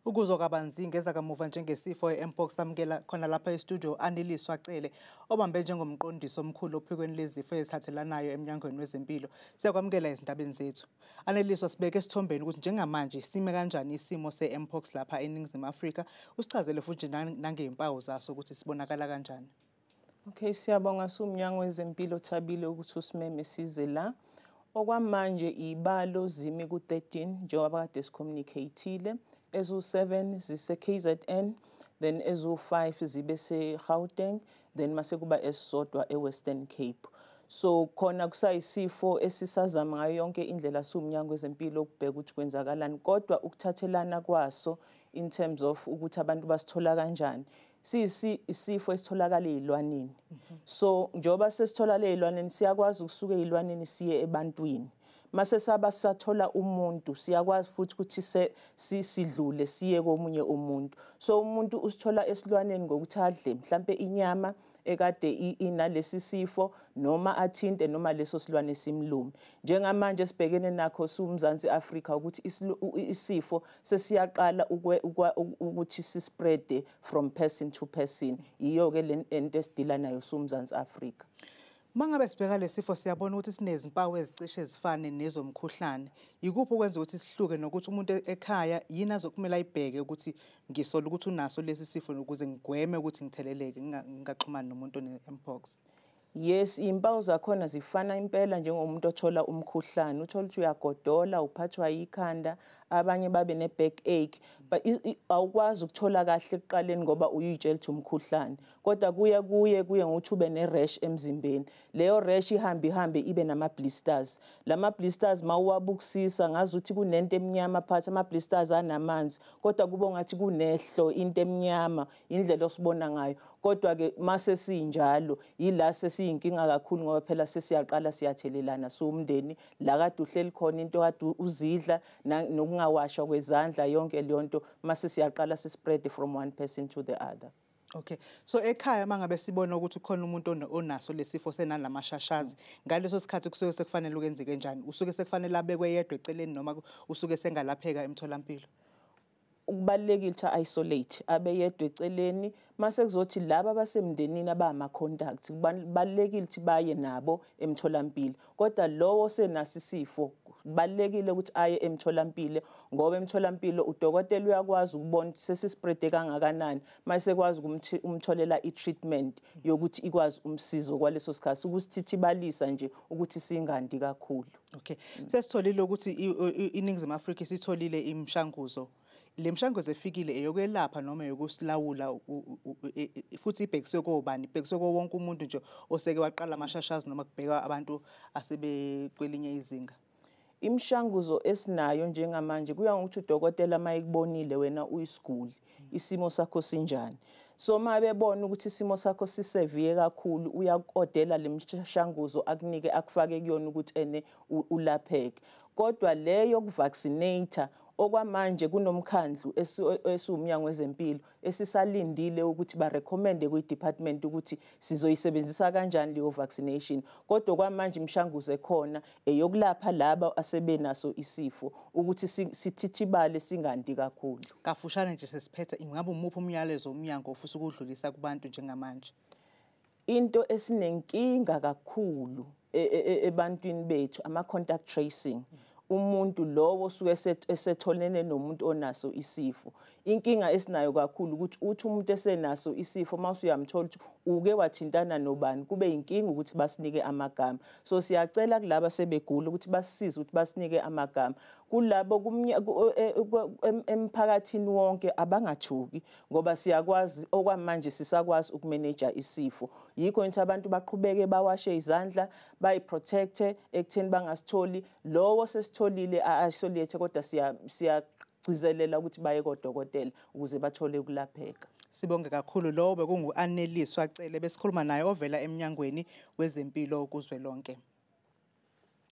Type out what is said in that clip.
Ukuzwa kabanzi ngezakamuva njengesifo e-mpox samukela khona lapha e-studio Aneliswa Cele obambe njengomqondisi omkhulu ophikweni lezifo ezithathelanayo emnyangweni wezempilo. Siyakwamukela ezindabeni zethu. Aneliswa, sibeke esithombeni ukuthi njengamanje sime kanjani isimo se-mpox lapha eNingizimu Afrika. Usichazele futhi nangezimpawu zaso ukuthi sibonakala kanjani. Okay, siyabonga umnyango wezempilo Thabile ukuthi usimeme size la. Okwamanje ibalo zimi ku-13 njengoba kade sicommunicateile. Ezu-7 zise KZN, then ezu-5 zibe se-Gauteng, then mase kuba esisodwa e-Western Cape. So khona kusayisifo esisazama ngayo yonke indlela umnyango wezempilo ukubheka ukuthi kwenzakalani, kodwa ukuthathelana kwaso in terms of ukuthi abantu basithola kanjani. Isifo esitholakala ezilwaneni. So njoba sesitholakala ezilwaneni siyakwazi ukusuka ezilwaneni siye ebantwini. Mase sathola umuntu siyakwazi futhi ukuthi sidlule siye komunye umuntu. So umuntu usithola esilwaneni ngokuthi adle mhlambe inyama ekade inalesi sifo noma athinte noma leso silwane simlume. Njengamanje sibhekene nakho uMzansi Afrika ukuthi isifo sesiyaqala ukuthi sispread from person to person. Iyo ke le ento esidila nayo uMzansi Afrika. Mangabe sibheka lesifo siyabona ukuthi sinezimpawu ezicishe ezifane nezomkhuhlane. Yikuphi okwenza ukuthi sihluke nokuthi umuntu ekhaya yini azokumela ayibheke ukuthi ngisola ukuthi unaso lesi sifo ukuze ngigweme ukuthi ngitheleleke ngingaxhumani nomuntu one-mpox? Yes, impawu zakhona zifana impela njengomuntu othola umkhuhlane. Uthola ukuthi uyagodola, uphathwa ikhanda, abanye babe ne-backache, but awukwazi ukuthola kahle ekuqaleni ngoba uyitshela ukuthi umkhuhlane. Kodwa kuye ngokuthi ube ne-rash emzimbeni. Leyo rash ihambe ibe nama-blisters. Lama-blisters mawuwabukisisa ngazi ukuthi kunento emnyama phakathi, ama-blisters anamanzi, kodwa kube ngathi kunehlo into emnyama, indlela osibona ngayo. Kodwa ke mase sinjalo yila siyinkinga kakhulu ngoba phela sesiyaqala siyathelelana umndeni la kade uhleli khona into kade uzidla nokungawashwa kwezandla yonke leyo nto mase siyaqala spread from one person to the other. Okay, so ekhaya mangabe sibona ukuthi khona umuntu onaso lesifo senalamashashazi, ngaleso sikhathi kusuke sekufanele ukwenze kanjani? Usuke sekufanele abekwe yedwa eceleni noma usuke sengalapheka emtholampilo? Ukubalekile ukuthi isolate abeyedwa eceleni mase kuzothi laba abasemndenini abama contacts kubalekile ukuthi baye nabo emtholampilo, kodwa lowo senasi sifo kubalekile ukuthi aye emtholampilo ngoba emtholampilo udokotela uyakwazi ukubona ukuthi sesispread kangakanani mase kwazi ukumtholela i-treatment yokuthi ikwazi umsizo kwaleso sikhathi ukusithithibalisa nje ukuthi singandi kakhulu. Okay, sesitholile ukuthi iNingizimu Afrika isitholile imishanguzo. Le mshanguzo efikile eyokwelapha noma yokusilawula futhi ibhekiswe kobani? Ibhekiswe wonke umuntu nje oseke waqala amashashazi noma kubheka abantu asebekwelinye izinga? Imishanguzo esinayo njengamanje kuya ngokuthi udokotela mayekubonile wena uyisiguli isimo sakho sinjani. So mabebona ukuthi isimo sakho sisevere kakhulu uyakodela lemishanguzo akunike akufake kuyona ukuthi ulapheke. Kodwa leyo kuvaccinate okwamanje kunomkhandlu esumnyango wezempilo esisalindile ukuthi ba recommend kwi-department ukuthi sizoyisebenzisa kanjani leyo vaccination. Kodwa kwamanje imishanguzo ekhona eyokulapha laba asebenaso isifo ukuthi sithithibale singandi kakhulu. Kafushane nje sesiphethe ingabe umuphi umyalezo umnyango ofisa ukudlulisa kubantu njengamanje? Into esinenkinga kakhulu ebantwini bethu ama-contact tracing. Umuntu lowo suke esetholene nomuntu onaso isifo. Inkinga esinayo kakhulu ukuthi uthi umuntu esenaso isifo mase uyamthola ukuthi uke wathintana nobani, kube inkinga ukuthi basinike amagama. So siyacela kulabo sebegula ukuthi basisize ukuthi basinike amagama. Kulabo emphakathini wonke abangathuki ngoba siyakwazi okwamanje sisakwazi ukumanage isifo. Yikho nje abantu baqhubeke bawashe izandla, bayiprotecte ekutheni bangasitholi. Lowo sesitholile isolate kodwa siyagcizelela ukuthi baye kodokotela ukuze bathole ukulapheka. Sibonge kakhulu. Lo bekungu Aneliswa Cele besikhuluma naye ovela emnyangweni wezempilo kuzwelonke.